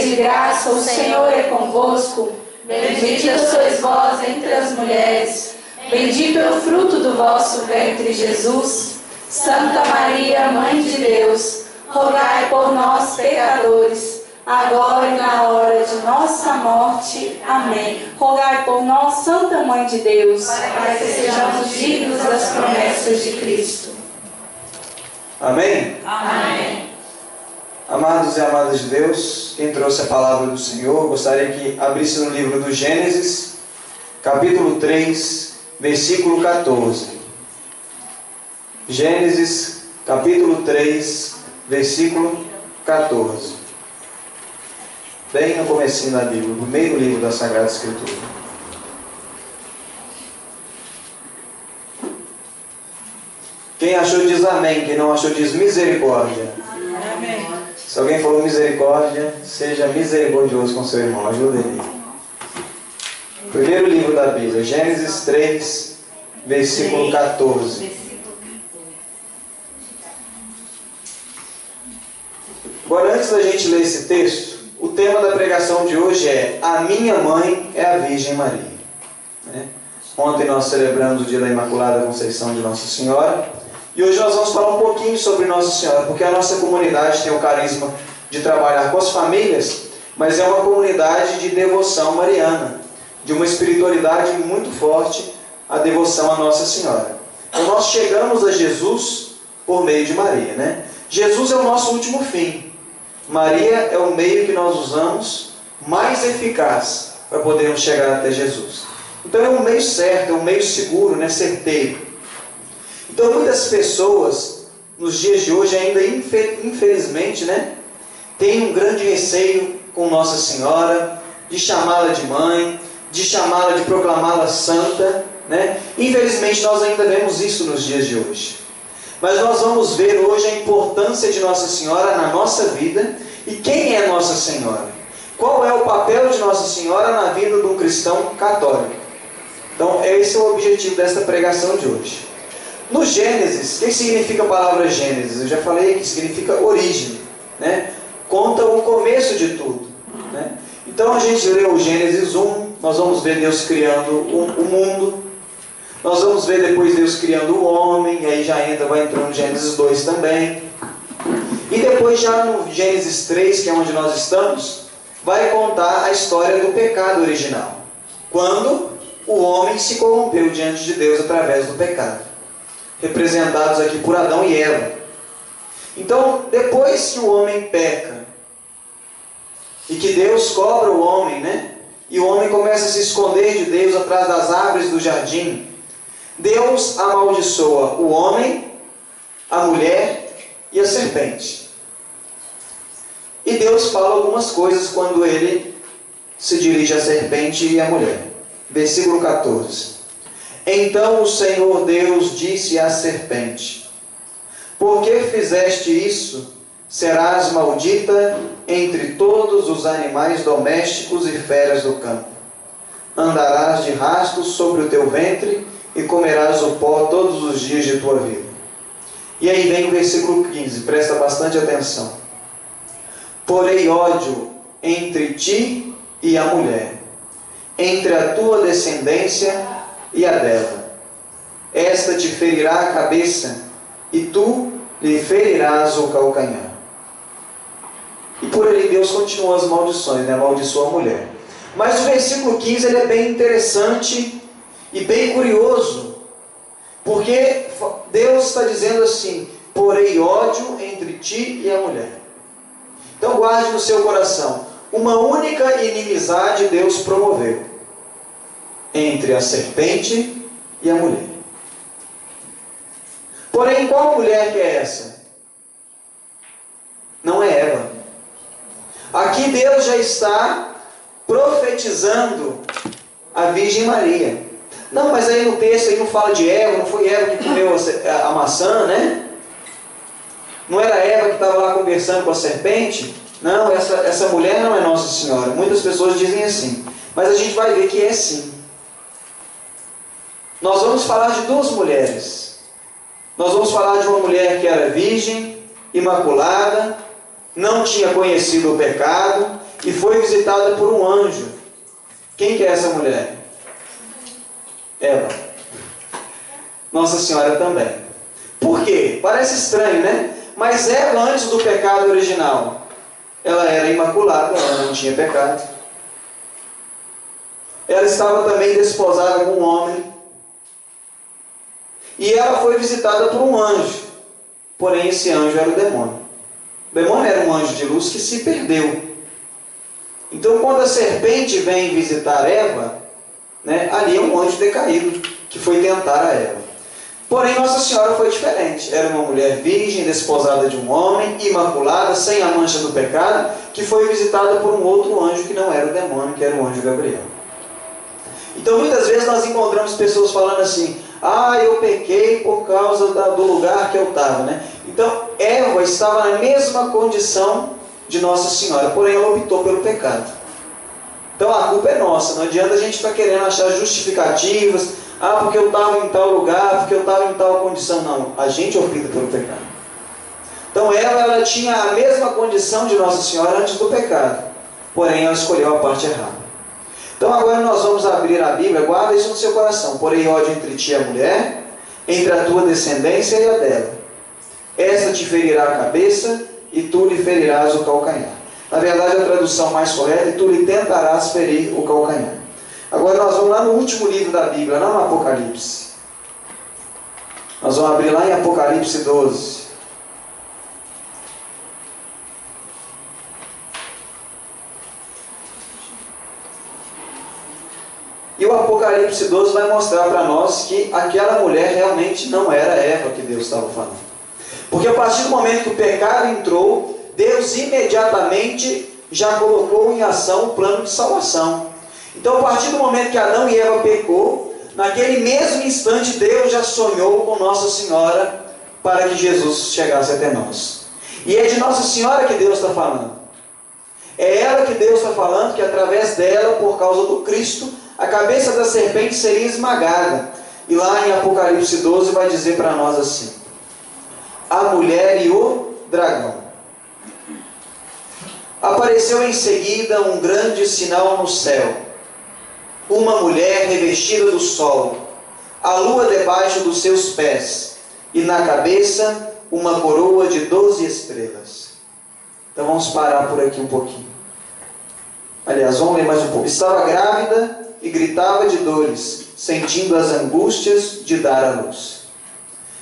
de graça, o Senhor é convosco. Bendita sois vós entre as mulheres. Bendito é o fruto do vosso ventre, Jesus. Santa Maria, Mãe de Deus, rogai por nós, pecadores, agora e na hora de nossa morte. Amém. Rogai por nós, Santa Mãe de Deus, para que sejamos dignos das promessas de Cristo. Amém? Amém. Amados e amadas de Deus, quem trouxe a palavra do Senhor, gostaria que abrisse no livro do Gênesis, capítulo 3, versículo 14. Gênesis, capítulo 3, versículo 14. Bem no comecinho da Bíblia, no meio do livro da Sagrada Escritura. Quem achou diz amém, quem não achou diz misericórdia. Amém. Se alguém falou misericórdia, seja misericordioso com seu irmão, ajude ele. Primeiro livro da Bíblia, Gênesis 3, versículo 14. Agora, antes da gente ler esse texto, o tema da pregação de hoje é: a minha mãe é a Virgem Maria. Ontem nós celebramos o dia da Imaculada Conceição de Nossa Senhora. E hoje nós vamos falar um pouquinho sobre Nossa Senhora, porque a nossa comunidade tem o carisma de trabalhar com as famílias, mas é uma comunidade de devoção mariana, de uma espiritualidade muito forte, a devoção a Nossa Senhora. Então nós chegamos a Jesus por meio de Maria, né? Jesus é o nosso último fim. Maria é o meio que nós usamos mais eficaz para podermos chegar até Jesus. Então é um meio certo, é um meio seguro, né? Certeiro. Então muitas pessoas, nos dias de hoje ainda, infelizmente, né, têm um grande receio com Nossa Senhora, de chamá-la de mãe, de chamá-la, de proclamá-la santa, né? Infelizmente nós ainda vemos isso nos dias de hoje. Mas nós vamos ver hoje a importância de Nossa Senhora na nossa vida e quem é Nossa Senhora. Qual é o papel de Nossa Senhora na vida de um cristão católico. Então esse é o objetivo desta pregação de hoje. No Gênesis, o que significa a palavra Gênesis? Eu já falei que significa origem, né? Conta o começo de tudo, né? Então a gente leu o Gênesis 1, nós vamos ver Deus criando o mundo, nós vamos ver depois Deus criando o homem, e aí vai entrando no Gênesis 2 também. E depois já no Gênesis 3, que é onde nós estamos, vai contar a história do pecado original. Quando o homem se corrompeu diante de Deus através do pecado. Representados aqui por Adão e Eva. Então, depois que o homem peca, e que Deus cobra o homem, né? E o homem começa a se esconder de Deus atrás das árvores do jardim, Deus amaldiçoa o homem, a mulher e a serpente. E Deus fala algumas coisas quando ele se dirige à serpente e à mulher. Versículo 14. Então o Senhor Deus disse à serpente: por que fizeste isso? Serás maldita entre todos os animais domésticos e feras do campo. Andarás de rastos sobre o teu ventre e comerás o pó todos os dias de tua vida. E aí vem o versículo 15, presta bastante atenção. Porém ódio entre ti e a mulher, entre a tua descendência e a dela. Esta te ferirá a cabeça, e tu lhe ferirás o calcanhar. E por ali Deus continua as maldições, né? Amaldiçoa a mulher. Mas o versículo 15 ele é bem interessante e bem curioso, porque Deus está dizendo assim: porém ódio entre ti e a mulher. Então guarde no seu coração, uma única inimizade Deus promoveu entre a serpente e a mulher. Porém, qual mulher que é essa? Não é Eva. Aqui Deus já está profetizando a Virgem Maria. Não, mas aí no texto aí não fala de Eva, não foi Eva que comeu a maçã, né? Não era Eva que estava lá conversando com a serpente? Não, essa mulher não é Nossa Senhora. Muitas pessoas dizem assim, mas a gente vai ver que é sim. Nós vamos falar de duas mulheres. Nós vamos falar de uma mulher que era virgem, imaculada, não tinha conhecido o pecado e foi visitada por um anjo. Quem que é essa mulher? Eva. Nossa Senhora também. Por quê? Parece estranho, né? Mas Eva, antes do pecado original, ela era imaculada, ela não tinha pecado. Ela estava também desposada com um homem. E ela foi visitada por um anjo. Porém, esse anjo era o demônio. O demônio era um anjo de luz que se perdeu. Então, quando a serpente vem visitar Eva, né, ali é um anjo decaído que foi tentar a Eva. Porém, Nossa Senhora foi diferente. Era uma mulher virgem, desposada de um homem, imaculada, sem a mancha do pecado, que foi visitada por um outro anjo que não era o demônio, que era o anjo Gabriel. Então, muitas vezes nós encontramos pessoas falando assim: ah, eu pequei por causa do lugar que eu estava, né? Então, Eva estava na mesma condição de Nossa Senhora, porém ela optou pelo pecado. Então a culpa é nossa, não adianta a gente estar querendo achar justificativas, ah, porque eu estava em tal lugar, porque eu estava em tal condição. Não, a gente opta pelo pecado. Então ela tinha a mesma condição de Nossa Senhora antes do pecado, porém ela escolheu a parte errada. Então agora nós vamos abrir a Bíblia, guarda isso no seu coração. Porém ódio entre ti e a mulher, entre a tua descendência e a dela. Esta te ferirá a cabeça e tu lhe ferirás o calcanhar. Na verdade a tradução mais correta é: tu lhe tentarás ferir o calcanhar. Agora nós vamos lá no último livro da Bíblia, lá no Apocalipse. Nós vamos abrir lá em Apocalipse 12. E o Apocalipse 12 vai mostrar para nós que aquela mulher realmente não era Eva que Deus estava falando. Porque a partir do momento que o pecado entrou, Deus imediatamente já colocou em ação o plano de salvação. Então, a partir do momento que Adão e Eva pecou, naquele mesmo instante Deus já sonhou com Nossa Senhora para que Jesus chegasse até nós. E é de Nossa Senhora que Deus está falando. É ela que Deus está falando, que através dela, por causa do Cristo, a cabeça da serpente seria esmagada. E lá em Apocalipse 12 vai dizer para nós assim: a mulher e o dragão. Apareceu em seguida um grande sinal no céu: uma mulher revestida do sol, a lua debaixo dos seus pés, e na cabeça uma coroa de 12 estrelas. Então vamos parar por aqui um pouquinho. Aliás, vamos ler mais um pouco. Estava grávida e gritava de dores, sentindo as angústias de dar à luz.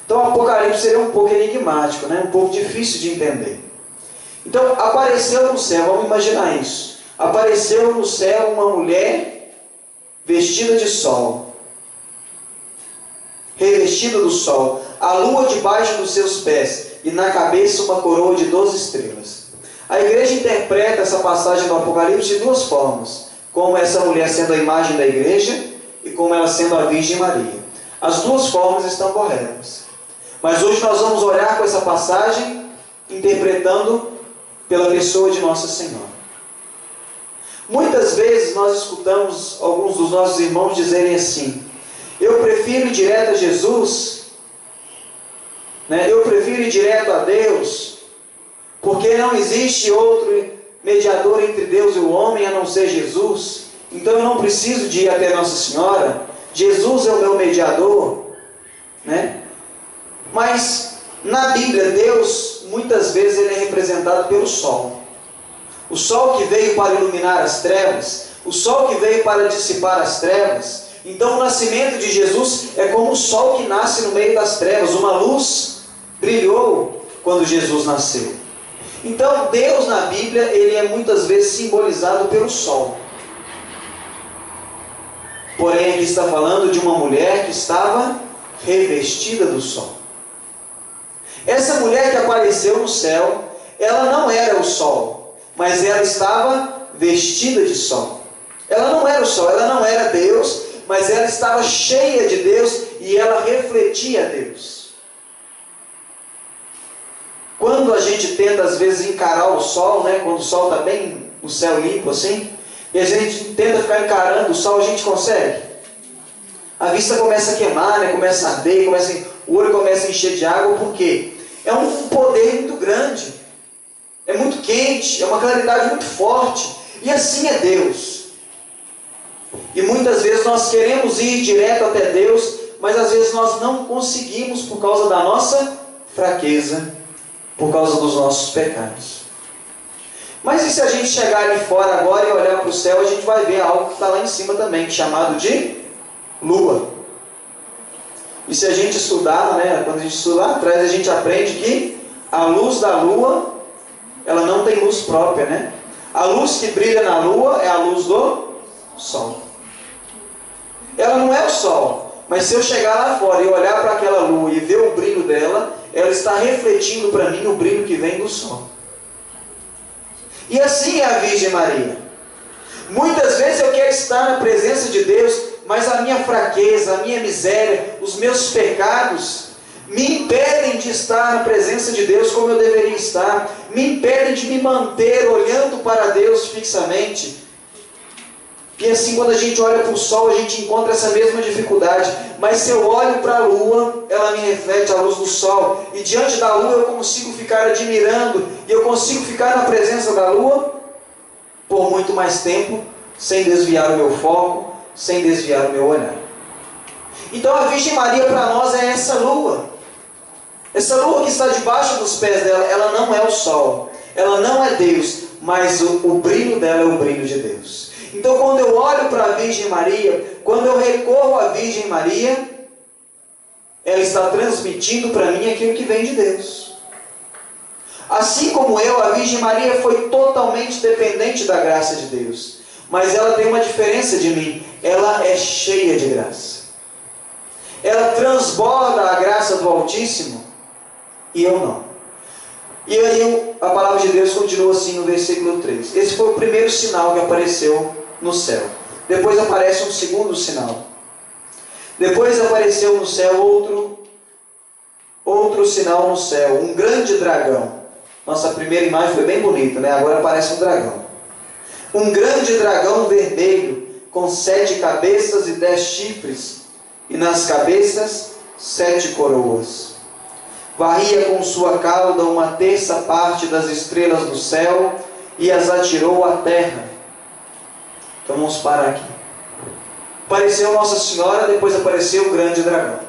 Então o Apocalipse seria um pouco enigmático, né? Um pouco difícil de entender. Então apareceu no céu, vamos imaginar isso. Apareceu no céu uma mulher vestida de sol, revestida do sol, a lua debaixo dos seus pés, e na cabeça uma coroa de 12 estrelas. A igreja interpreta essa passagem do Apocalipse de duas formas: como essa mulher sendo a imagem da igreja e como ela sendo a Virgem Maria. As duas formas estão corretas. Mas hoje nós vamos olhar com essa passagem interpretando pela pessoa de Nossa Senhora. Muitas vezes nós escutamos alguns dos nossos irmãos dizerem assim: eu prefiro ir direto a Jesus, né? Eu prefiro ir direto a Deus, porque não existe outro mediador entre Deus e o homem a não ser Jesus. Então eu não preciso de ir até Nossa Senhora. Jesus é o meu mediador, né? Mas na Bíblia, Deus muitas vezes ele é representado pelo sol. O sol que veio para iluminar as trevas, o sol que veio para dissipar as trevas. Então o nascimento de Jesus é como o sol que nasce no meio das trevas. Uma luz brilhou quando Jesus nasceu. Então Deus na Bíblia, ele é muitas vezes simbolizado pelo sol. Porém aqui está falando de uma mulher que estava revestida do sol. Essa mulher que apareceu no céu, ela não era o sol, mas ela estava vestida de sol. Ela não era o sol, ela não era Deus, mas ela estava cheia de Deus e ela refletia Deus. Quando a gente tenta às vezes encarar o sol, né, quando o sol está bem, o céu limpo assim, e a gente tenta ficar encarando o sol, a gente consegue? A vista começa a queimar, né, começa a arder, o olho começa a encher de água, por quê? É um poder muito grande. é muito quente, é uma claridade muito forte. E assim é Deus. E muitas vezes nós queremos ir direto até Deus, mas às vezes nós não conseguimos por causa da nossa fraqueza, por causa dos nossos pecados. Mas e se a gente chegar ali fora agora e olhar para o céu, a gente vai ver algo que está lá em cima também, chamado de lua. E se a gente estudar, quando a gente estuda lá atrás, a gente aprende que a luz da lua, ela não tem luz própria, A luz que brilha na lua é a luz do sol. Ela não é o sol, mas se eu chegar lá fora e olhar para aquela lua e ver o brilho dela, ela está refletindo para mim o brilho que vem do sol. E assim é a Virgem Maria. Muitas vezes eu quero estar na presença de Deus, mas a minha fraqueza, a minha miséria, os meus pecados me impedem de estar na presença de Deus como eu deveria estar, me impedem de me manter olhando para Deus fixamente. E assim, quando a gente olha para o sol, a gente encontra essa mesma dificuldade. Mas se eu olho para a lua, ela me reflete a luz do sol. E diante da lua eu consigo ficar admirando, e eu consigo ficar na presença da lua por muito mais tempo, sem desviar o meu foco, sem desviar o meu olhar. Então a Virgem Maria para nós é essa lua. Essa lua que está debaixo dos pés dela, ela não é o sol, ela não é Deus, mas o brilho dela é o brilho de Deus. Então quando eu olho para a Virgem Maria, quando eu recorro à Virgem Maria, ela está transmitindo para mim aquilo que vem de Deus. Assim como eu, a Virgem Maria foi totalmente dependente da graça de Deus. Mas ela tem uma diferença de mim, ela é cheia de graça. Ela transborda a graça do Altíssimo, e eu não. E aí a palavra de Deus continua assim no versículo 3. Esse foi o primeiro sinal que apareceu no céu. Depois aparece um segundo sinal. Depois apareceu no céu outro sinal no céu, um grande dragão. Nossa primeira imagem foi bem bonita, Agora aparece um dragão. Um grande dragão vermelho, com 7 cabeças e 10 chifres, e nas cabeças 7 coroas. Varria com sua cauda 1/3 parte das estrelas do céu e as atirou à terra. Então vamos parar aqui. Apareceu Nossa Senhora, depois apareceu o grande dragão.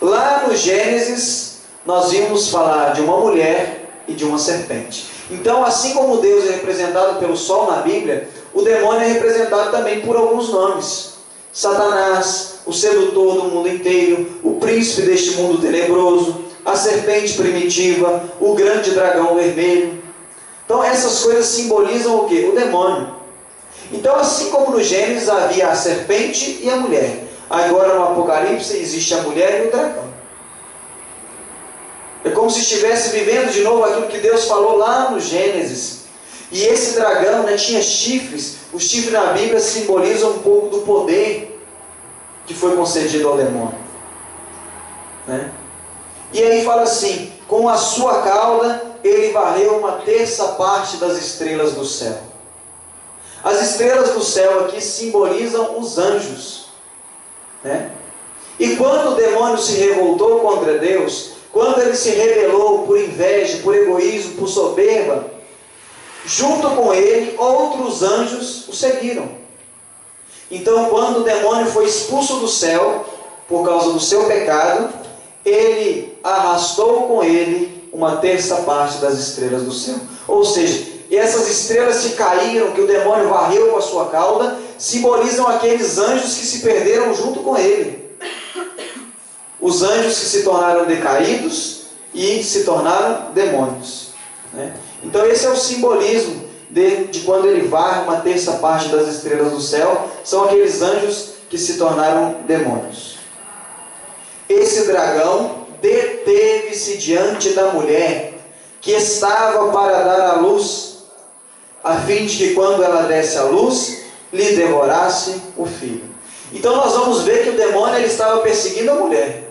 Lá no Gênesis, nós vimos falar de uma mulher e de uma serpente. Então, assim como Deus é representado pelo sol na Bíblia, o demônio é representado também por alguns nomes. Satanás, o sedutor do mundo inteiro, o príncipe deste mundo tenebroso, a serpente primitiva, o grande dragão vermelho. Então essas coisas simbolizam o quê? O demônio. Então assim como no Gênesis havia a serpente e a mulher, agora no Apocalipse existe a mulher e o dragão. É como se estivesse vivendo de novo aquilo que Deus falou lá no Gênesis. E esse dragão tinha chifres. Os chifres na Bíblia simbolizam um pouco do poder que foi concedido ao demônio. E aí fala assim: com a sua cauda ele varreu 1/3 parte das estrelas do céu. As estrelas do céu aqui simbolizam os anjos. E quando o demônio se revoltou contra Deus, quando ele se rebelou por inveja, por egoísmo, por soberba, junto com ele, outros anjos o seguiram. Então, quando o demônio foi expulso do céu, por causa do seu pecado, ele arrastou com ele 1/3 parte das estrelas do céu. Ou seja, essas estrelas que caíram, que o demônio varreu com a sua cauda, simbolizam aqueles anjos que se perderam junto com ele. Os anjos que se tornaram decaídos e se tornaram demônios. Então esse é o simbolismo de quando ele varre 1/3 parte das estrelas do céu. São aqueles anjos que se tornaram demônios. Esse dragão deteve-se diante da mulher que estava para dar à luz, a fim de que quando ela desse à luz, lhe devorasse o filho. Então nós vamos ver que o demônio ele estava perseguindo a mulher.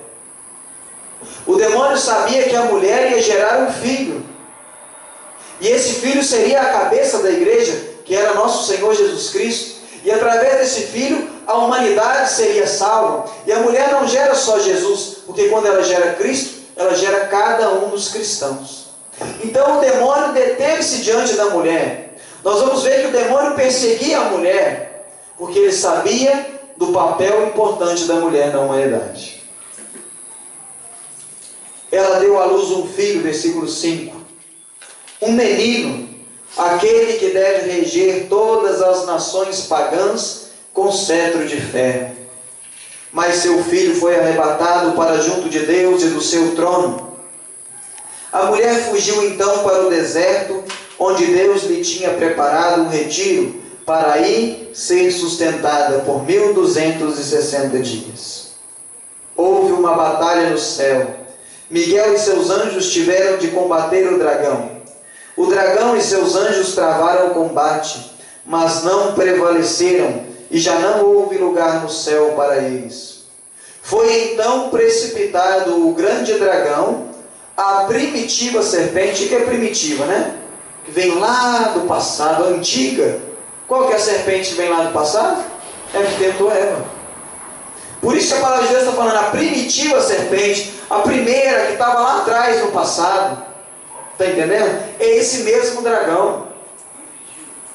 O demônio sabia que a mulher ia gerar um filho. E esse filho seria a cabeça da igreja, que era nosso Senhor Jesus Cristo. E através desse filho, a humanidade seria salva. E a mulher não gera só Jesus, porque quando ela gera Cristo, ela gera cada um dos cristãos. Então o demônio deteve-se diante da mulher. Nós vamos ver que o demônio perseguia a mulher, porque ele sabia do papel importante da mulher na humanidade. Ela deu à luz um filho, versículo 5. Um menino, aquele que deve reger todas as nações pagãs com cetro de ferro. Mas seu filho foi arrebatado para junto de Deus e do seu trono. A mulher fugiu então para o deserto, onde Deus lhe tinha preparado um retiro, para aí ser sustentada por 1260 dias. Houve uma batalha no céu. Miguel e seus anjos tiveram de combater o dragão. O dragão e seus anjos travaram o combate, mas não prevaleceram, e já não houve lugar no céu para eles. Foi então precipitado o grande dragão, a primitiva serpente, que é primitiva, né? Que vem lá do passado, antiga. Qual que é a serpente que vem lá do passado? É a que tentou Eva. Por isso que a palavra de Deus está falando a primitiva serpente, a primeira que estava lá atrás no passado. Está entendendo? É esse mesmo dragão.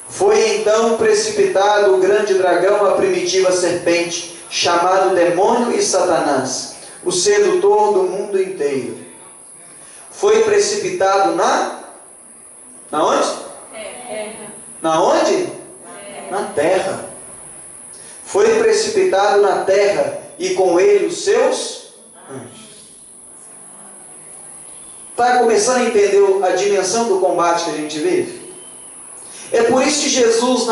Foi então precipitado o grande dragão, a primitiva serpente, chamado demônio e Satanás, o sedutor do mundo inteiro. Foi precipitado na onde? Na onde? Na terra. Foi precipitado na terra e com ele os seus anjos. Está começando a entender a dimensão do combate que a gente vive? É por isso que Jesus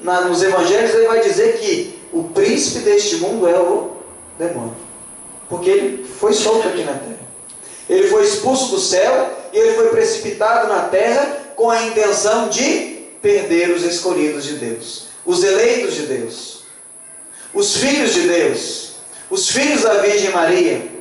nos evangelhos ele vai dizer que o príncipe deste mundo é o demônio, porque ele foi solto aqui na terra. Ele foi expulso do céu e ele foi precipitado na terra com a intenção de perder os escolhidos de Deus, os eleitos de Deus, os filhos de Deus, os filhos da Virgem Maria.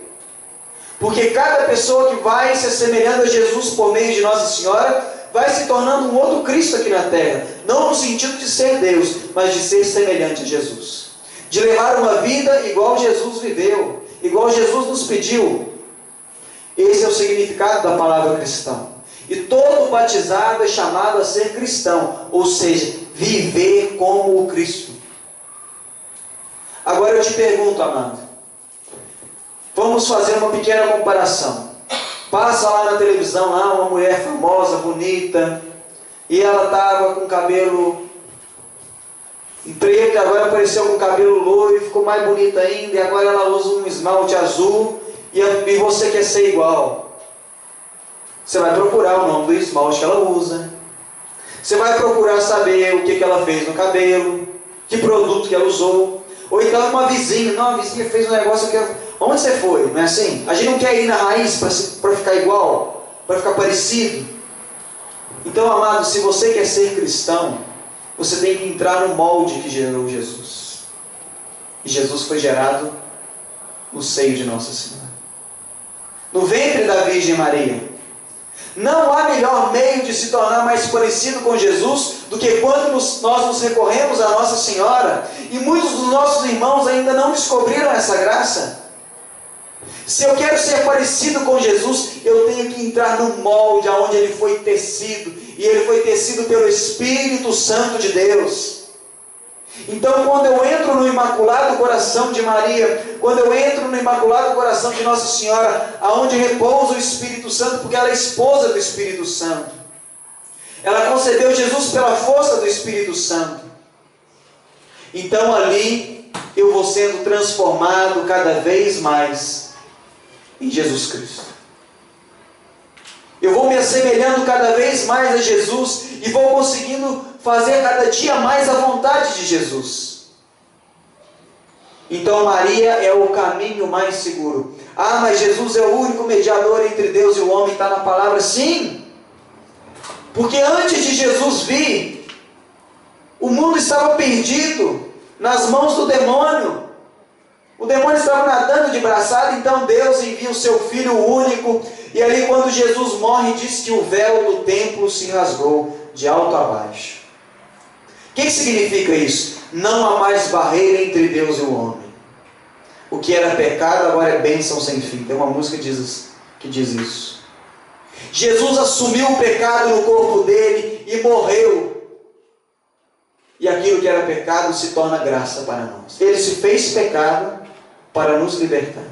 Porque cada pessoa que vai se assemelhando a Jesus por meio de Nossa Senhora vai se tornando um outro Cristo aqui na terra. Não no sentido de ser Deus, mas de ser semelhante a Jesus. De levar uma vida igual Jesus viveu, igual Jesus nos pediu. Esse é o significado da palavra cristão. E todo batizado é chamado a ser cristão, ou seja, viver como o Cristo. Agora eu te pergunto, amado, vamos fazer uma pequena comparação. Passa lá na televisão, lá uma mulher famosa, bonita, e ela estava com cabelo preto, agora apareceu com cabelo loiro, ficou mais bonita ainda, e agora ela usa um esmalte azul, e você quer ser igual. Você vai procurar o nome do esmalte que ela usa, você vai procurar saber o que ela fez no cabelo, que produto que ela usou, ou então uma vizinha, não, a vizinha fez um negócio que onde você foi? Não é assim? A gente não quer ir na raiz para ficar igual, para ficar parecido. Então, amado, se você quer ser cristão, você tem que entrar no molde que gerou Jesus. E Jesus foi gerado no seio de Nossa Senhora, no ventre da Virgem Maria. Não há melhor meio de se tornar mais parecido com Jesus do que quando nós nos recorremos a Nossa Senhora. E muitos dos nossos irmãos ainda não descobriram essa graça. Se eu quero ser parecido com Jesus, eu tenho que entrar no molde onde Ele foi tecido. E Ele foi tecido pelo Espírito Santo de Deus. Então, quando eu entro no Imaculado Coração de Maria, quando eu entro no Imaculado Coração de Nossa Senhora, aonde repousa o Espírito Santo, porque ela é esposa do Espírito Santo, ela concebeu Jesus pela força do Espírito Santo. Então ali eu vou sendo transformado cada vez mais em Jesus Cristo. Eu vou me assemelhando cada vez mais a Jesus e vou conseguindo fazer cada dia mais a vontade de Jesus. Então Maria é o caminho mais seguro. Ah, mas Jesus é o único mediador entre Deus e o homem, está na palavra? Sim! Porque antes de Jesus vir, o mundo estava perdido nas mãos do demônio. O demônio estava nadando de braçada, então Deus envia o seu Filho único. E ali quando Jesus morre, diz que o véu do templo se rasgou de alto a baixo. O que significa isso? Não há mais barreira entre Deus e o homem. O que era pecado agora é bênção sem fim. Tem uma música que diz isso. Jesus assumiu o pecado no corpo dele e morreu. E aquilo que era pecado se torna graça para nós. Ele se fez pecado para nos libertar.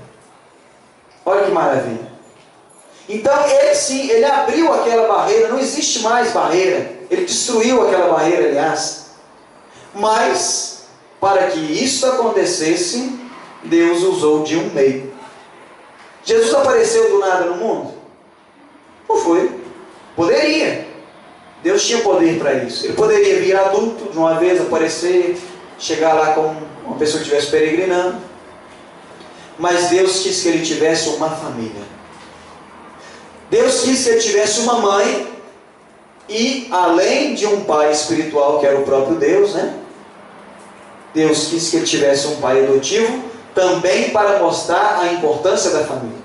Olha que maravilha. Então ele sim, ele abriu aquela barreira, não existe mais barreira. Ele destruiu aquela barreira, aliás. Mas, para que isso acontecesse, Deus usou de um meio. Jesus apareceu do nada no mundo? Não foi. Poderia. Deus tinha poder para isso. Ele poderia vir adulto, de uma vez aparecer, chegar lá como uma pessoa que estivesse peregrinando. Mas Deus quis que ele tivesse uma família. Deus quis que ele tivesse uma mãe. E além de um pai espiritual, que era o próprio Deus, né? Deus quis que ele tivesse um pai adotivo, também para mostrar a importância da família.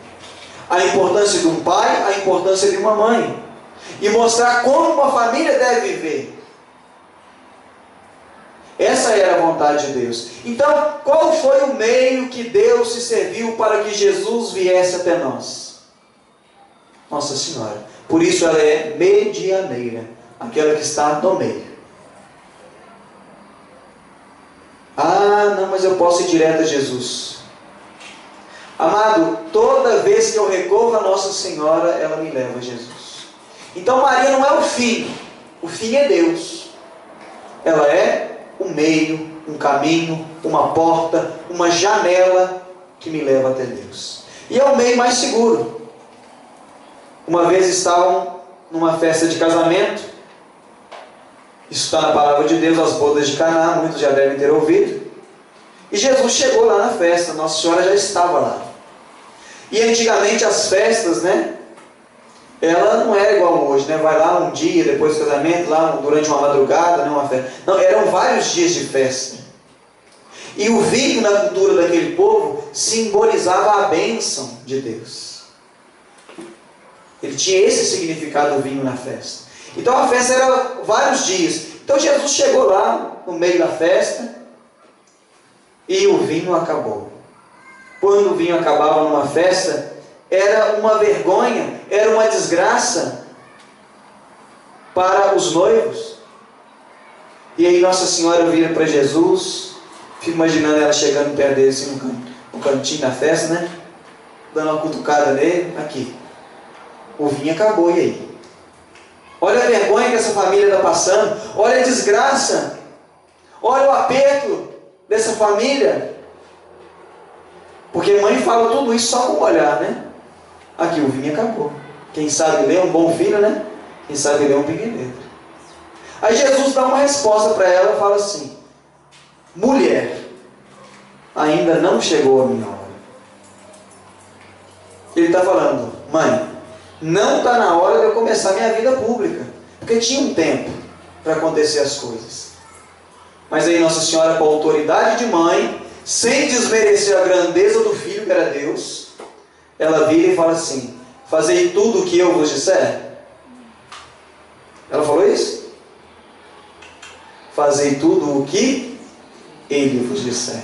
A importância de um pai, a importância de uma mãe. E mostrar como uma família deve viver. Essa era a vontade de Deus. Então, qual foi o meio que Deus se serviu para que Jesus viesse até nós? Nossa Senhora. Por isso ela é medianeira, aquela que está no meio. Ah, não, mas eu posso ir direto a Jesus. Amado, toda vez que eu recorro a Nossa Senhora, ela me leva a Jesus. Então Maria não é o fim é Deus. Ela é um meio, um caminho, uma porta, uma janela que me leva até Deus. E é o meio mais seguro. Uma vez estavam numa festa de casamento. Isso está na palavra de Deus, as bodas de Caná, muitos já devem ter ouvido. E Jesus chegou lá na festa, Nossa Senhora já estava lá. E antigamente as festas, né? Ela não era igual hoje, né? Vai lá um dia depois do casamento, lá durante uma madrugada, né? Uma festa. Não, eram vários dias de festa. E o vinho na cultura daquele povo simbolizava a bênção de Deus. Ele tinha esse significado, o vinho na festa. Então a festa era vários dias. Então Jesus chegou lá no meio da festa e o vinho acabou. Quando o vinho acabava numa festa, era uma vergonha, era uma desgraça para os noivos. E aí Nossa Senhora vira para Jesus, fico imaginando ela chegando perto dele assim no cantinho da festa, né? Dando uma cutucada nele, aqui. O vinho acabou, e aí? Olha a vergonha que essa família está passando, olha a desgraça, olha o aperto dessa família. Porque a mãe fala tudo isso só com o olhar, né? Aqui, o vinho acabou. Quem sabe ler um bom filho, né? Quem sabe ler um pinguim. Aí Jesus dá uma resposta para ela e fala assim: mulher, ainda não chegou a minha hora. Ele está falando: mãe, não está na hora de eu começar minha vida pública. Porque tinha um tempo para acontecer as coisas. Mas aí Nossa Senhora, com a autoridade de mãe, sem desmerecer a grandeza do filho que era Deus, ela vira e fala assim: fazei tudo o que eu vos disser. Ela falou isso? Fazei tudo o que Ele vos disser.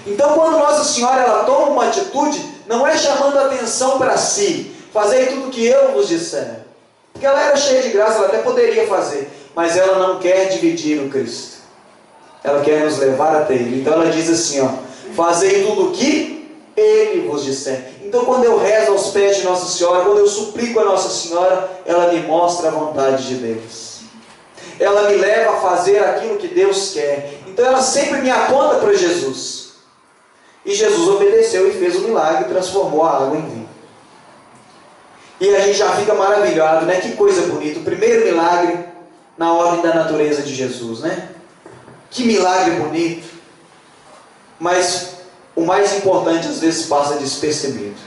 Então quando Nossa Senhora ela toma uma atitude, não é chamando a atenção para si, fazei tudo o que eu vos disser. Porque ela era cheia de graça, ela até poderia fazer, mas ela não quer dividir o Cristo. Ela quer nos levar até Ele. Então ela diz assim, ó: fazei tudo o que Ele vos disser. Então quando eu rezo aos pés de Nossa Senhora, quando eu suplico a Nossa Senhora, ela me mostra a vontade de Deus. Ela me leva a fazer aquilo que Deus quer. Então ela sempre me aponta para Jesus. E Jesus obedeceu e fez o milagre, transformou a água em vinho. E a gente já fica maravilhado, né? Que coisa bonita. O primeiro milagre na ordem da natureza de Jesus, né? Que milagre bonito. Mas o mais importante às vezes passa despercebido.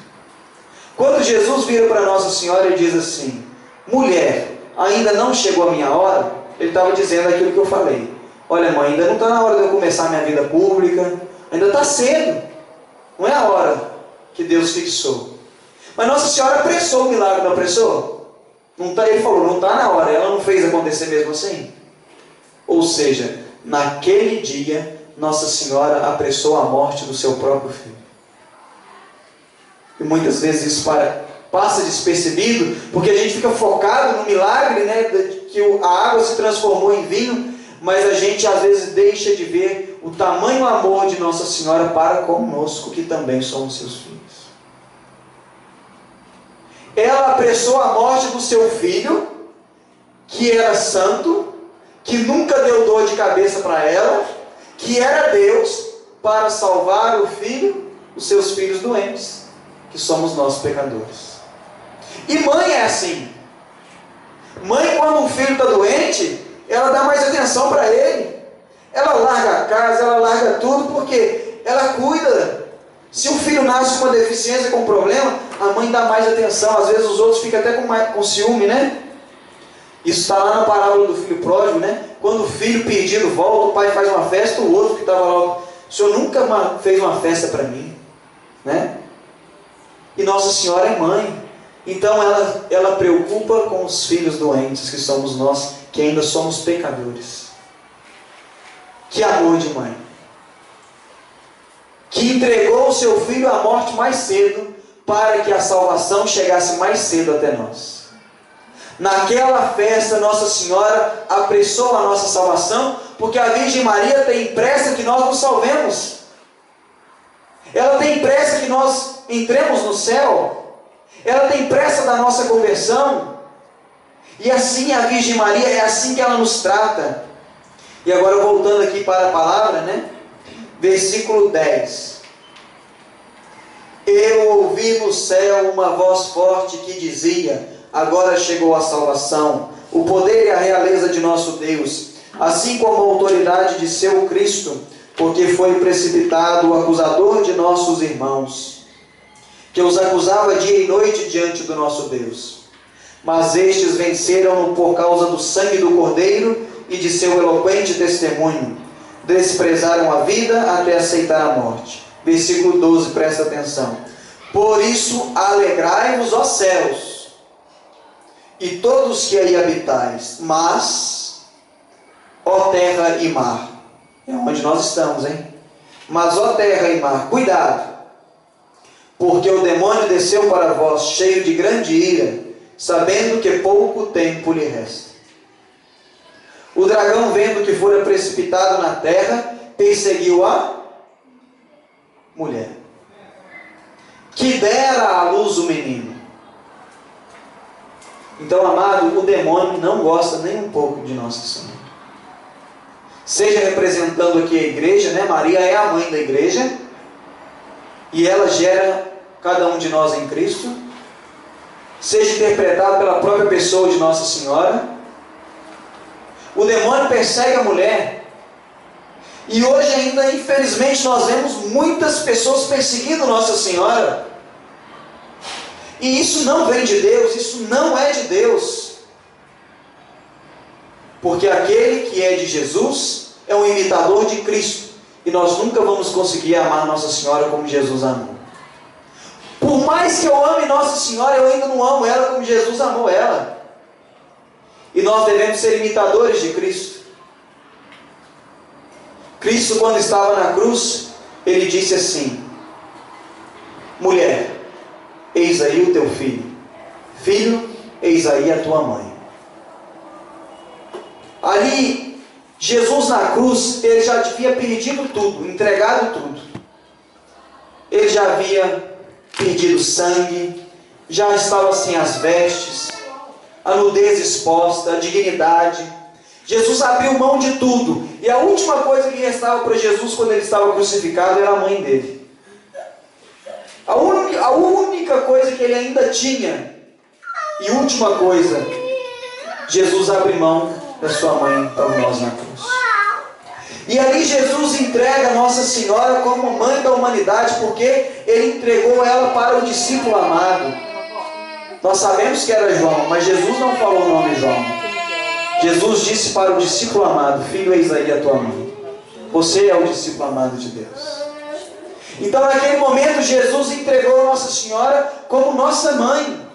Quando Jesus vira para Nossa Senhora e diz assim: mulher, ainda não chegou a minha hora, ele estava dizendo aquilo que eu falei. Olha, mãe, ainda não está na hora de eu começar minha vida pública, ainda está cedo, não é a hora que Deus fixou. Mas Nossa Senhora apressou o milagre, não apressou? Não tá, ele falou, não está na hora, ela não fez acontecer mesmo assim? Ou seja, naquele dia, Nossa Senhora apressou a morte do seu próprio filho. E muitas vezes isso passa despercebido, porque a gente fica focado no milagre, né, que a água se transformou em vinho, mas a gente às vezes deixa de ver o tamanho amor de Nossa Senhora para conosco, que também somos seus filhos. Ela apressou a morte do seu filho, que era santo, que nunca deu dor de cabeça para ela, que era Deus, para salvar o filho, os seus filhos doentes, que somos nós pecadores. E mãe é assim. Mãe, quando um filho está doente, ela dá mais atenção para ele. Ela larga a casa, ela larga tudo, porque ela cuida. Se o filho nasce com uma deficiência, com um problema, a mãe dá mais atenção. Às vezes os outros ficam até com ciúme, né? Isso está lá na parábola do filho pródigo, né? Quando o filho perdido volta, o pai faz uma festa, o outro que estava lá, o senhor nunca fez uma festa para mim, né? E Nossa Senhora é mãe. Então ela preocupa com os filhos doentes, que somos nós, que ainda somos pecadores. Que amor de mãe! Que entregou o seu filho à morte mais cedo, para que a salvação chegasse mais cedo até nós. Naquela festa, Nossa Senhora apressou a nossa salvação, porque a Virgem Maria tem pressa que nós nos salvemos. Ela tem pressa que nós entremos no céu. Ela tem pressa da nossa conversão. E assim a Virgem Maria, é assim que ela nos trata. E agora voltando aqui para a palavra, né? Versículo 10. Eu ouvi no céu uma voz forte que dizia: agora chegou a salvação, o poder e a realeza de nosso Deus, assim como a autoridade de seu Cristo, porque foi precipitado o acusador de nossos irmãos, que os acusava dia e noite diante do nosso Deus. Mas estes venceram-no por causa do sangue do Cordeiro e de seu eloquente testemunho. Desprezaram a vida até aceitar a morte. Versículo 12, presta atenção. Por isso alegrai-vos, ó céus, e todos que aí habitais, mas, ó terra e mar, é onde nós estamos, hein? Mas, ó terra e mar, cuidado, porque o demônio desceu para vós cheio de grande ira, sabendo que pouco tempo lhe resta. O dragão, vendo que fora precipitado na terra, perseguiu a mulher, que dera à luz o menino. Então, amado, o demônio não gosta nem um pouco de Nossa Senhora. Seja representando aqui a igreja, né? Maria é a mãe da igreja, e ela gera cada um de nós em Cristo. Seja interpretado pela própria pessoa de Nossa Senhora. O demônio persegue a mulher. E hoje ainda, infelizmente, nós vemos muitas pessoas perseguindo Nossa Senhora. E isso não vem de Deus, isso não é de Deus. Porque aquele que é de Jesus é um imitador de Cristo. E nós nunca vamos conseguir amar Nossa Senhora como Jesus amou. Por mais que eu ame Nossa Senhora, eu ainda não amo ela como Jesus amou ela. E nós devemos ser imitadores de Cristo. Cristo, quando estava na cruz, Ele disse assim: mulher, eis aí o teu filho. Filho, eis aí a tua mãe. Ali, Jesus na cruz, Ele já havia perdido tudo, entregado tudo. Ele já havia perdido sangue, já estava sem as vestes, a nudez exposta, a dignidade. Jesus abriu mão de tudo. E a última coisa que restava para Jesus quando Ele estava crucificado era a mãe dele. A única coisa que Ele ainda tinha. E última coisa, Jesus abre mão da sua mãe para nós na cruz. E ali Jesus entrega a Nossa Senhora como mãe da humanidade, porque Ele entregou ela para o discípulo amado. Nós sabemos que era João, mas Jesus não falou o nome João. Jesus disse para o discípulo amado: filho, eis aí a tua mãe. Você é o discípulo amado de Deus. Então naquele momento Jesus entregou a Nossa Senhora como nossa mãe.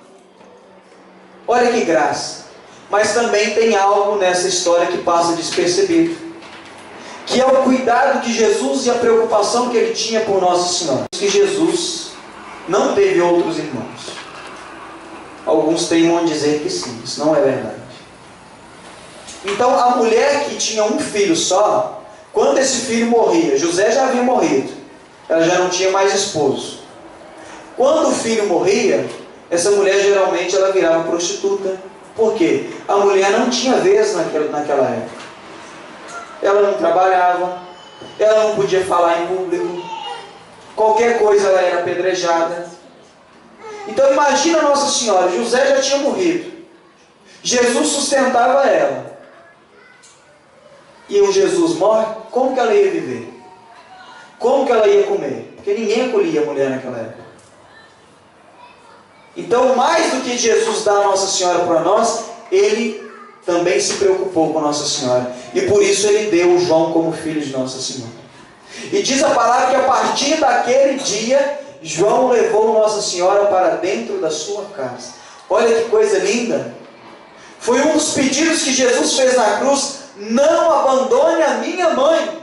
Olha que graça. Mas também tem algo nessa história que passa despercebido, que é o cuidado de Jesus e a preocupação que Ele tinha por Nossa Senhora. Que Jesus não teve outros irmãos. Alguns teimam em dizer que sim, isso não é verdade. Então a mulher que tinha um filho só, quando esse filho morria, José já havia morrido, ela já não tinha mais esposo. Quando o filho morria, essa mulher geralmente ela virava prostituta. Por quê? A mulher não tinha vez naquela época. Ela não trabalhava, ela não podia falar em público, qualquer coisa ela era apedrejada. Então imagina Nossa Senhora, José já tinha morrido, Jesus sustentava ela, e o Jesus morre, como que ela ia viver? Como que ela ia comer? Porque ninguém acolhia a mulher naquela época. Então, mais do que Jesus dá a Nossa Senhora para nós, Ele também se preocupou com Nossa Senhora. E por isso Ele deu João como filho de Nossa Senhora. E diz a palavra que a partir daquele dia, João levou Nossa Senhora para dentro da sua casa. Olha que coisa linda! Foi um dos pedidos que Jesus fez na cruz: não abandone a minha mãe.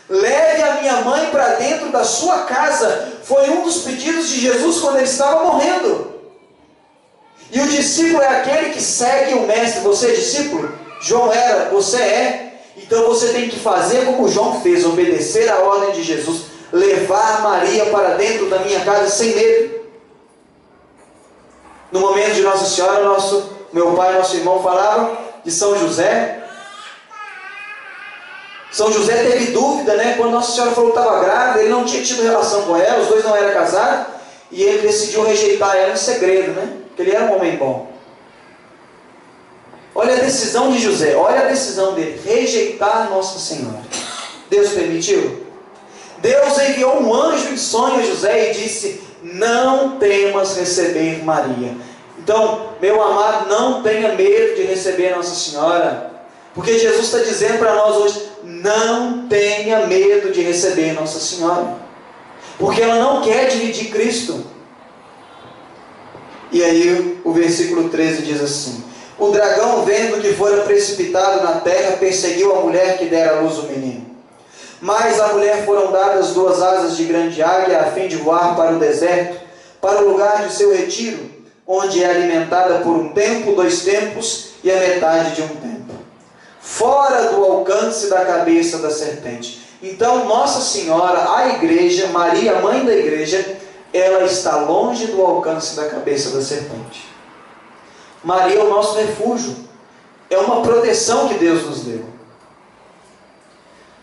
Leve a minha mãe para dentro da sua casa. Foi um dos pedidos de Jesus quando ele estava morrendo. E o discípulo é aquele que segue o mestre. Você é discípulo? João era, você é. Então você tem que fazer como João fez, obedecer a ordem de Jesus, levar Maria para dentro da minha casa sem medo. No momento de Nossa Senhora, meu pai e nosso irmão falavam de São José. São José teve dúvida, né? Quando Nossa Senhora falou que estava grávida, ele não tinha tido relação com ela, os dois não eram casados, e ele decidiu rejeitar ela em segredo, né? Porque ele era um homem bom. Olha a decisão de José, olha a decisão dele, rejeitar Nossa Senhora. Deus permitiu? Deus enviou um anjo em sonho a José e disse: não temas receber Maria. Então, meu amado, não tenha medo de receber Nossa Senhora, porque Jesus está dizendo para nós hoje: não tenha medo de receber Nossa Senhora, porque ela não quer dividir Cristo. E aí o versículo 13 diz assim: o dragão, vendo que fora precipitado na terra, perseguiu a mulher que dera à luz o menino. Mas à mulher foram dadas 2 asas de grande águia, a fim de voar para o deserto, para o lugar de seu retiro, onde é alimentada por 1 tempo, 2 tempos e a metade de 1 tempo, fora do alcance da cabeça da serpente. Então Nossa Senhora, a igreja, Maria, mãe da igreja, ela está longe do alcance da cabeça da serpente. Maria é o nosso refúgio, é uma proteção que Deus nos deu.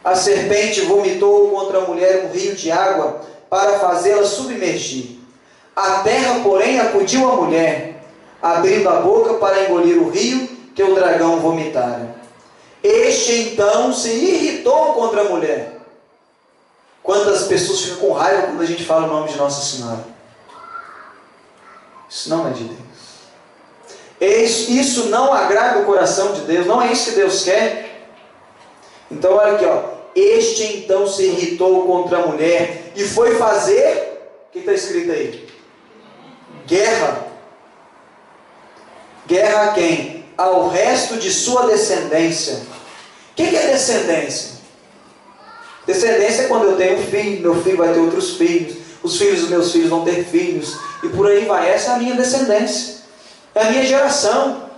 A serpente vomitou contra a mulher um rio de água para fazê-la submergir. A terra, porém, acudiu a mulher, abrindo a boca para engolir o rio que o dragão vomitara. Este então se irritou contra a mulher. Quantas pessoas ficam com raiva quando a gente fala o nome de Nossa Senhora? Isso não é de Deus. Isso não agrada o coração de Deus, não é isso que Deus quer. Então olha aqui, ó. Este então se irritou contra a mulher e foi fazer, o que está escrito aí? Guerra. Guerra a quem? Ao resto de sua descendência. O que é descendência? Descendência é quando eu tenho um filho, meu filho vai ter outros filhos, os filhos dos meus filhos vão ter filhos, e por aí vai. Essa é a minha descendência, é a minha geração,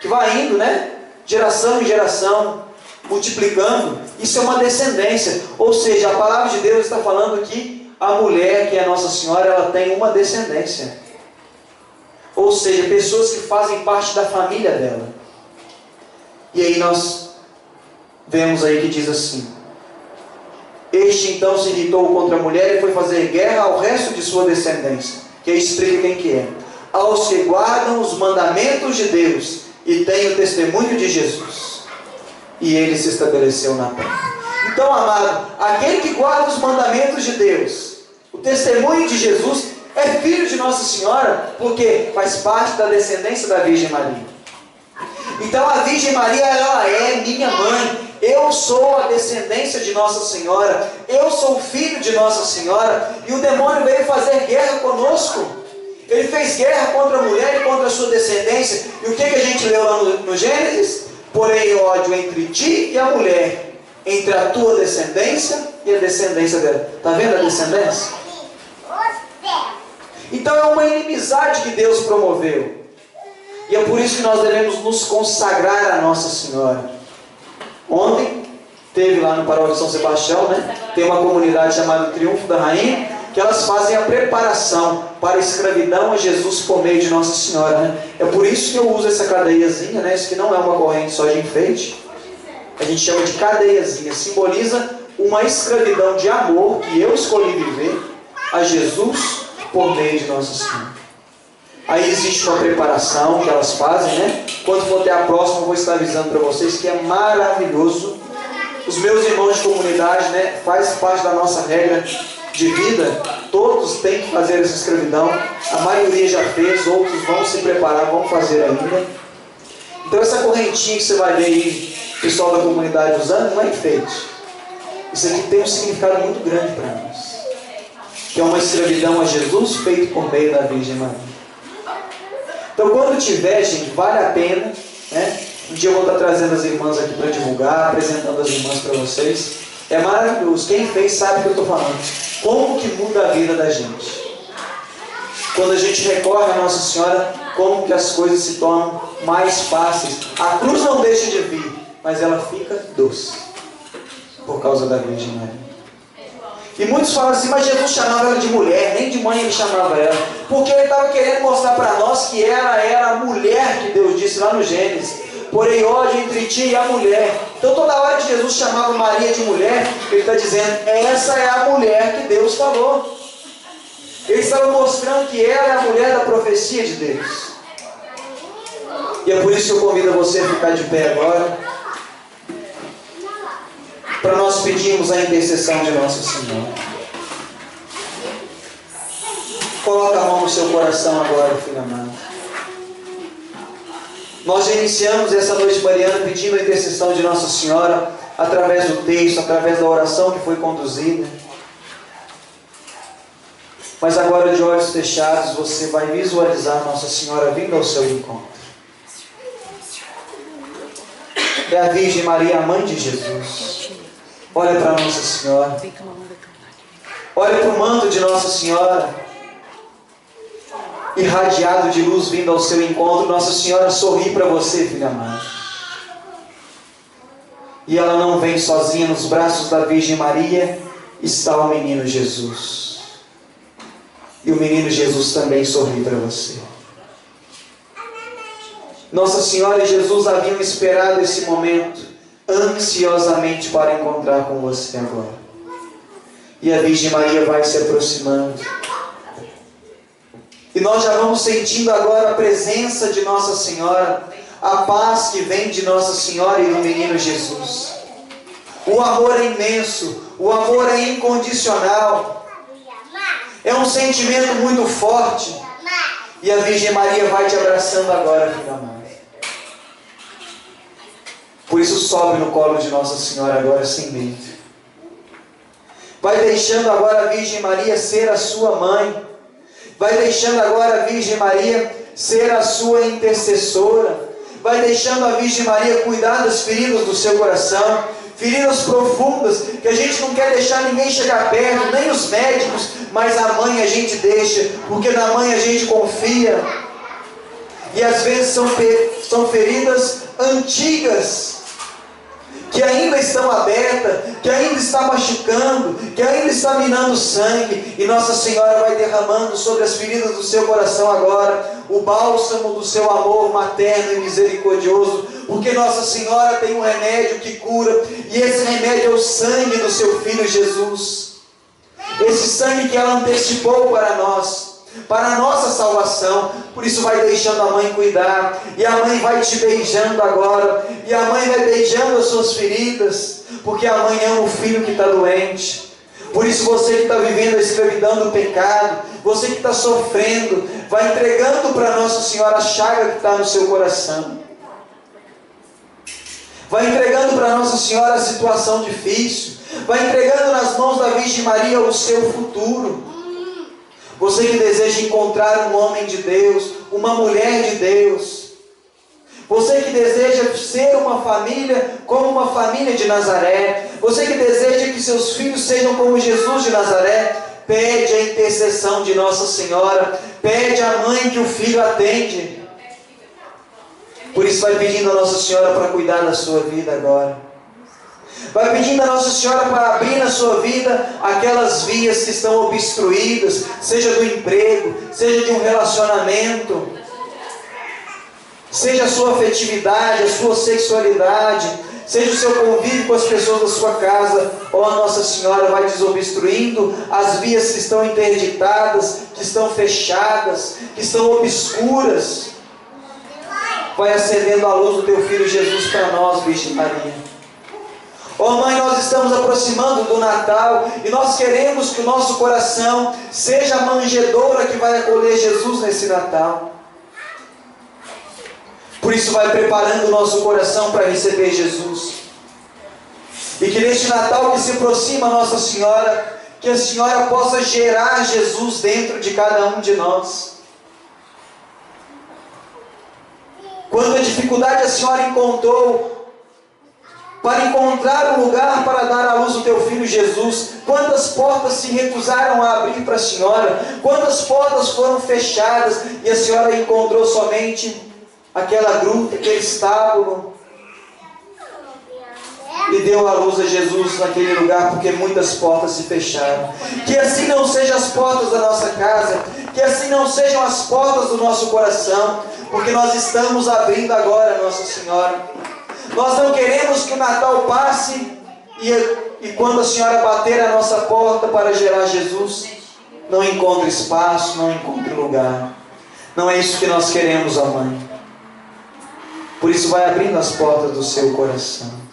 que vai indo, né? Geração em geração, multiplicando. Isso é uma descendência. Ou seja, a palavra de Deus está falando que a mulher, que é Nossa Senhora, ela tem uma descendência. Ou seja, pessoas que fazem parte da família dela. E aí nós vemos aí que diz assim: este então se irritou contra a mulher e foi fazer guerra ao resto de sua descendência. Que aí explica quem que é: aos que guardam os mandamentos de Deus e têm o testemunho de Jesus. E ele se estabeleceu na terra. Então, amado, aquele que guarda os mandamentos de Deus, o testemunho de Jesus, é filho de Nossa Senhora, porque faz parte da descendência da Virgem Maria. Então a Virgem Maria, ela é minha mãe. Eu sou a descendência de Nossa Senhora, eu sou filho de Nossa Senhora, e o demônio veio fazer guerra conosco. Ele fez guerra contra a mulher e contra a sua descendência. E o que a gente leu lá no Gênesis? Porém ódio entre ti e a mulher, entre a tua descendência e a descendência dela. Está vendo a descendência? Então é uma inimizade que Deus promoveu. E é por isso que nós devemos nos consagrar a Nossa Senhora. Ontem teve lá no Paróquio de São Sebastião, né? Tem uma comunidade chamada Triunfo da Rainha, que elas fazem a preparação para a escravidão a Jesus por meio de Nossa Senhora, né? É por isso que eu uso essa cadeiazinha, né? Isso que não é uma corrente só de enfeite. A gente chama de cadeiazinha. Simboliza uma escravidão de amor que eu escolhi viver a Jesus por meio de Nossa Senhora. Aí existe uma preparação que elas fazem, né? Quando for ter a próxima, eu vou estar avisando para vocês que é maravilhoso. Os meus irmãos de comunidade, né? Faz parte da nossa regra de vida. Todos têm que fazer essa escravidão. A maioria já fez, outros vão se preparar, vão fazer ainda. Então essa correntinha que você vai ver aí, o pessoal da comunidade usando, não é enfeite. Isso aqui tem um significado muito grande para nós. Que é uma escravidão a Jesus feito por meio da Virgem Maria. Então quando tiver, gente, vale a pena, né? Um dia eu vou estar trazendo as irmãs aqui para divulgar, apresentando as irmãs para vocês. É maravilhoso. Quem fez sabe o que eu estou falando. Como que muda a vida da gente. Quando a gente recorre a Nossa Senhora, como que as coisas se tornam mais fáceis. A cruz não deixa de vir, mas ela fica doce. Por causa da Virgem Maria. E muitos falam assim, mas Jesus chamava ela de mulher, nem de mãe ele chamava ela. Porque ele estava querendo mostrar para nós que ela era a mulher que Deus disse lá no Gênesis. Porém ódio entre ti e a mulher. Então toda hora que Jesus chamava Maria de mulher, ele está dizendo, essa é a mulher que Deus falou. Ele estava mostrando que ela é a mulher da profecia de Deus. E é por isso que eu convido você a ficar de pé agora, para nós pedirmos a intercessão de Nossa Senhora. Coloca a mão no seu coração agora, filho amado. Nós já iniciamos essa noite mariana pedindo a intercessão de Nossa Senhora através do texto, através da oração que foi conduzida. Mas agora, de olhos fechados, você vai visualizar Nossa Senhora vindo ao seu encontro. É a Virgem Maria, a Mãe de Jesus. Olha para Nossa Senhora. Olha para o manto de Nossa Senhora, irradiado de luz vindo ao seu encontro. Nossa Senhora sorri para você, filha amada. E ela não vem sozinha. Nos braços da Virgem Maria está o menino Jesus. E o menino Jesus também sorri para você. Nossa Senhora e Jesus haviam esperado esse momento ansiosamente para encontrar com você agora. E a Virgem Maria vai se aproximando. E nós já vamos sentindo agora a presença de Nossa Senhora, a paz que vem de Nossa Senhora e do menino Jesus. O amor é imenso, o amor é incondicional. É um sentimento muito forte. E a Virgem Maria vai te abraçando agora, filha amada. Por isso sobe no colo de Nossa Senhora agora sem medo. Vai deixando agora a Virgem Maria ser a sua mãe. Vai deixando agora a Virgem Maria ser a sua intercessora. Vai deixando a Virgem Maria cuidar das feridas do seu coração. Feridas profundas que a gente não quer deixar ninguém chegar perto, nem os médicos, mas a mãe a gente deixa, porque na mãe a gente confia. E às vezes são feridas antigas, que ainda estão abertas, que ainda está machucando, que ainda está minando sangue, e Nossa Senhora vai derramando sobre as feridas do seu coração agora o bálsamo do seu amor materno e misericordioso, porque Nossa Senhora tem um remédio que cura, e esse remédio é o sangue do seu Filho Jesus. Esse sangue que ela antecipou para nós, para a nossa salvação. Por isso vai deixando a mãe cuidar, e a mãe vai te beijando agora, e a mãe vai beijando as suas feridas, porque a mãe ama o filho que está doente. Por isso você que está vivendo a escravidão do pecado, você que está sofrendo, vai entregando para Nossa Senhora a chaga que está no seu coração. Vai entregando para Nossa Senhora a situação difícil. Vai entregando nas mãos da Virgem Maria o seu futuro. Você que deseja encontrar um homem de Deus, uma mulher de Deus. Você que deseja ser uma família como uma família de Nazaré. Você que deseja que seus filhos sejam como Jesus de Nazaré. pede a intercessão de Nossa Senhora, pede à mãe que o filho atende. Por isso vai pedindo a Nossa Senhora para cuidar da sua vida agora. Vai pedindo a Nossa Senhora para abrir na sua vida aquelas vias que estão obstruídas, seja do emprego, seja de um relacionamento, seja a sua afetividade, a sua sexualidade, seja o seu convívio com as pessoas da sua casa. Ó, a Nossa Senhora vai desobstruindo as vias que estão interditadas, que estão fechadas, que estão obscuras. Vai acendendo a luz do teu Filho Jesus para nós, Virgem Maria. Ó Mãe, nós estamos aproximando do Natal e nós queremos que o nosso coração seja a manjedoura que vai acolher Jesus nesse Natal. Por isso vai preparando o nosso coração para receber Jesus. E que neste Natal que se aproxima, Nossa Senhora, que a Senhora possa gerar Jesus dentro de cada um de nós. Quanta dificuldade a Senhora encontrou para encontrar um lugar para dar à luz o teu Filho Jesus. Quantas portas se recusaram a abrir para a Senhora, quantas portas foram fechadas, e a Senhora encontrou somente aquela gruta, aquele estábulo, e deu à luz a Jesus naquele lugar, porque muitas portas se fecharam. Que assim não sejam as portas da nossa casa, que assim não sejam as portas do nosso coração, porque nós estamos abrindo agora, Nossa Senhora. Nós não queremos que o Natal passe e quando a Senhora bater a nossa porta para gerar Jesus, não encontre espaço, não encontre lugar. Não é isso que nós queremos, ó Mãe. Por isso vai abrindo as portas do seu coração.